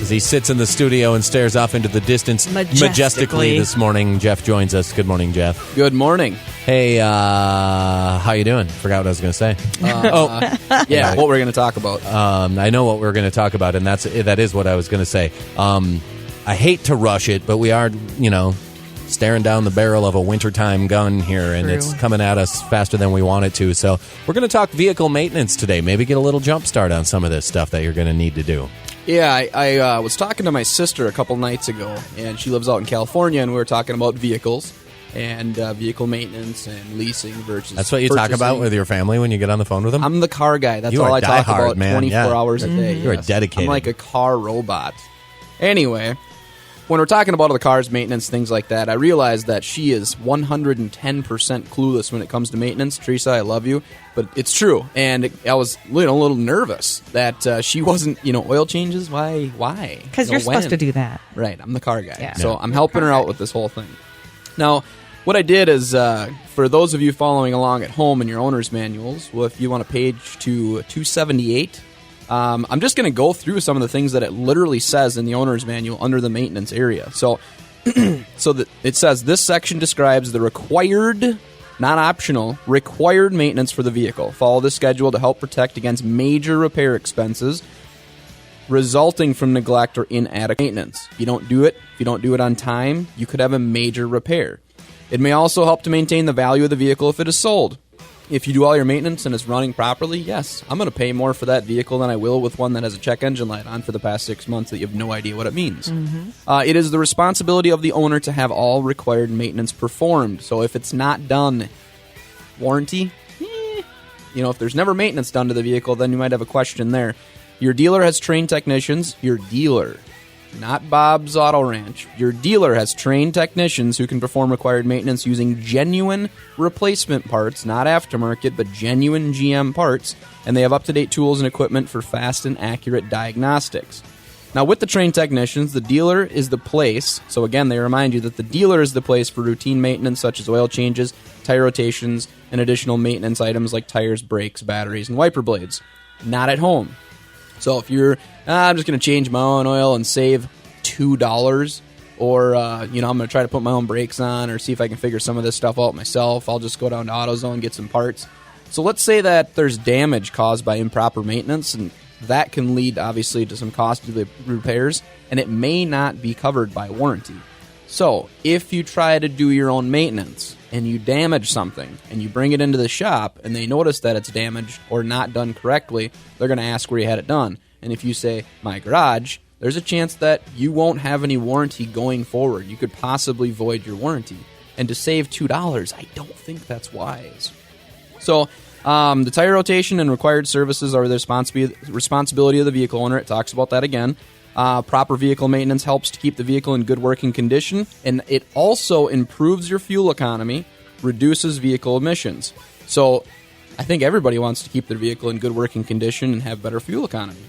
As he sits in the studio and stares off into the distance majestically this morning, Jeff joins us. Good morning, Jeff. Good morning. Hey, how you doing? Forgot what I was going to say. Yeah, what we're going to talk about. I know what we're going to talk about, and that is what I was going to say. I hate to rush it, but we are, staring down the barrel of a wintertime gun here, and it's coming at us faster than we want it to. So we're going to talk vehicle maintenance today. Maybe get a little jump start on some of this stuff that you're going to need to do. Yeah, I was talking to my sister a couple nights ago, and she lives out in California, and we were talking about vehicles and vehicle maintenance and leasing versus That's what you talk about with your family when you get on the phone with them? I'm the car guy. That's You all are I talk diehard, about man. 24 hours a day. You are dedicated. I'm like a car robot. Anyway, when we're talking about the car's maintenance, things like that, I realized that she is 110% clueless when it comes to maintenance. Teresa, I love you, but it's true. And I was a little nervous that she wasn't, oil changes. Why? Because you're supposed to do that. Right. I'm the car guy. Yeah. So I'm helping her out with this whole thing. Now, what I did is, for those of you following along at home in your owner's manuals, well, if you want to page to 278, I'm just going to go through some of the things that it literally says in the owner's manual under the maintenance area. So, it says this section describes the required, not optional, required maintenance for the vehicle. Follow this schedule to help protect against major repair expenses resulting from neglect or inadequate maintenance. If you don't do it on time, you could have a major repair. It may also help to maintain the value of the vehicle if it is sold. If you do all your maintenance and it's running properly, yes, I'm going to pay more for that vehicle than I will with one that has a check engine light on for the past 6 months that you have no idea what it means. It is the responsibility of the owner to have all required maintenance performed. So if it's not done, warranty, if there's never maintenance done to the vehicle, then you might have a question there. Your dealer has trained technicians. Your dealer, not Bob's Auto Ranch. Your dealer has trained technicians who can perform required maintenance using genuine replacement parts, not aftermarket, but genuine GM parts, and they have up-to-date tools and equipment for fast and accurate diagnostics. Now, with the trained technicians, the dealer is the place. So again, they remind you that the dealer is the place for routine maintenance such as oil changes, tire rotations, and additional maintenance items like tires, brakes, batteries, and wiper blades. Not at home. So if you're, I'm just going to change my own oil and save $2, or, I'm going to try to put my own brakes on or see if I can figure some of this stuff out myself, I'll just go down to AutoZone, get some parts. So let's say that there's damage caused by improper maintenance, and that can lead, obviously, to some costly repairs, and it may not be covered by warranty. So if you try to do your own maintenance and you damage something and you bring it into the shop and they notice that it's damaged or not done correctly, they're going to ask where you had it done. And if you say, my garage, there's a chance that you won't have any warranty going forward. You could possibly void your warranty. And to save $2, I don't think that's wise. So the tire rotation and required services are the responsibility of the vehicle owner. It talks about that again. Proper vehicle maintenance helps to keep the vehicle in good working condition, and it also improves your fuel economy, reduces vehicle emissions. So I think everybody wants to keep their vehicle in good working condition and have better fuel economy.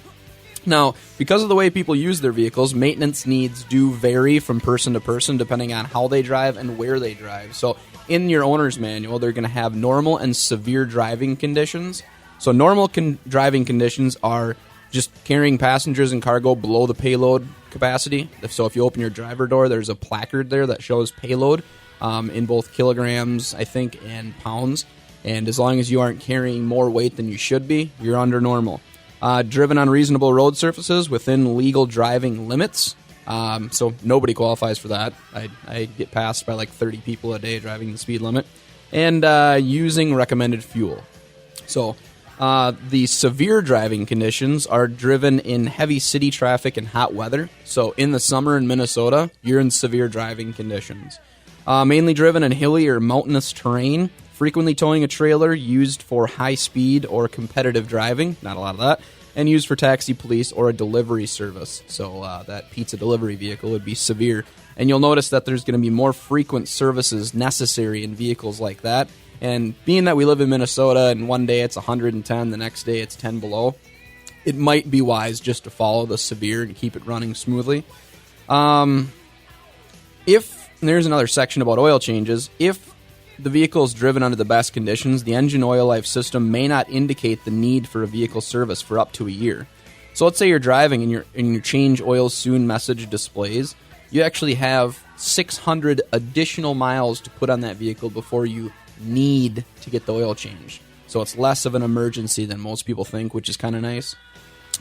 Now, because of the way people use their vehicles, maintenance needs do vary from person to person depending on how they drive and where they drive. So in your owner's manual, they're going to have normal and severe driving conditions. So normal driving conditions are just carrying passengers and cargo below the payload capacity. So if you open your driver door, there's a placard there that shows payload in both kilograms, I think, and pounds. And as long as you aren't carrying more weight than you should be, you're under normal. Driven on reasonable road surfaces within legal driving limits. So nobody qualifies for that. I get passed by like 30 people a day driving the speed limit. And using recommended fuel. So the severe driving conditions are driven in heavy city traffic and hot weather. So in the summer in Minnesota, you're in severe driving conditions. Mainly driven in hilly or mountainous terrain. Frequently towing a trailer used for high speed or competitive driving. Not a lot of that. And used for taxi, police, or a delivery service. So that pizza delivery vehicle would be severe. And you'll notice that there's going to be more frequent services necessary in vehicles like that. And being that we live in Minnesota and one day it's 110, the next day it's 10 below, it might be wise just to follow the severe and keep it running smoothly. If there's another section about oil changes, if the vehicle is driven under the best conditions, the engine oil life system may not indicate the need for a vehicle service for up to a year. So let's say you're driving and your change oil soon message displays. You actually have 600 additional miles to put on that vehicle before you need to get the oil change. So it's less of an emergency than most people think, which is kind of nice.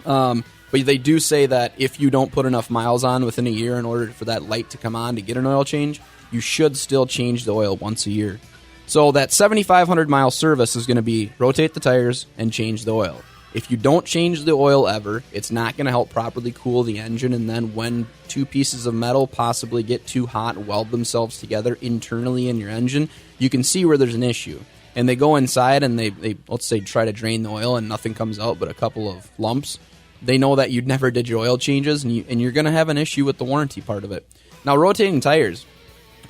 But they do say that if you don't put enough miles on within a year in order for that light to come on to get an oil change, you should still change the oil once a year. So that 7,500 mile service is going to be rotate the tires and change the oil. If you don't change the oil ever, it's not going to help properly cool the engine, and then when two pieces of metal possibly get too hot and weld themselves together internally in your engine, you can see where there's an issue. And they go inside and they let's say, try to drain the oil and nothing comes out but a couple of lumps. They know that you never did your oil changes, and you're going to have an issue with the warranty part of it. Now, rotating tires.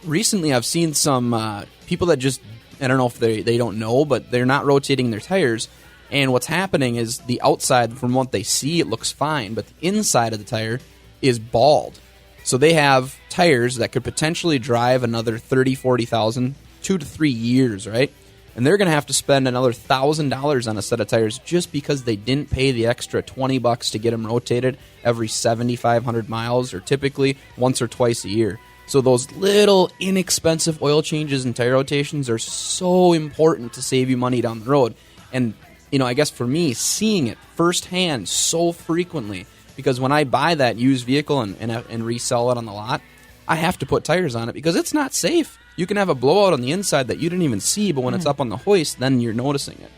Recently, I've seen some people that just, I don't know if they don't know, but they're not rotating their tires. And what's happening is the outside, from what they see, it looks fine, but the inside of the tire is bald. So they have tires that could potentially drive another 30,000, 40,000, 2 to 3 years, right? And they're going to have to spend another $1,000 on a set of tires just because they didn't pay the extra $20 to get them rotated every 7,500 miles, or typically once or twice a year. So those little inexpensive oil changes and tire rotations are so important to save you money down the road. And I guess for me, seeing it firsthand so frequently, because when I buy that used vehicle and resell it on the lot, I have to put tires on it because it's not safe. You can have a blowout on the inside that you didn't even see, but when it's up on the hoist, then you're noticing it.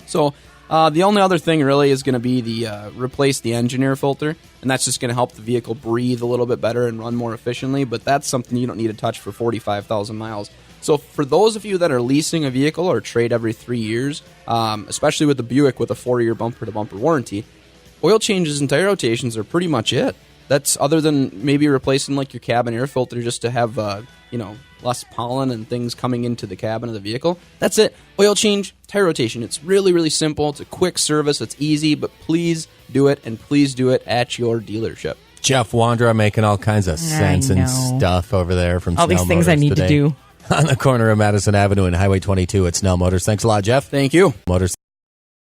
So the only other thing really is going to be the replace the engine air filter, and that's just going to help the vehicle breathe a little bit better and run more efficiently, but that's something you don't need to touch for 45,000 miles. So for those of you that are leasing a vehicle or trade every 3 years, especially with the Buick with a 4-year bumper-to-bumper warranty, oil changes and tire rotations are pretty much it. That's other than maybe replacing like your cabin air filter just to have less pollen and things coming into the cabin of the vehicle. That's it. Oil change, tire rotation. It's really, really simple. It's a quick service. It's easy, but please do it, and please do it at your dealership. Jeff Wondra making all kinds of sense and stuff over there from all Snell these things Motors I need today. to do On the corner of Madison Avenue and Highway 22 at Snell Motors. Thanks a lot, Jeff. Thank you. Motors.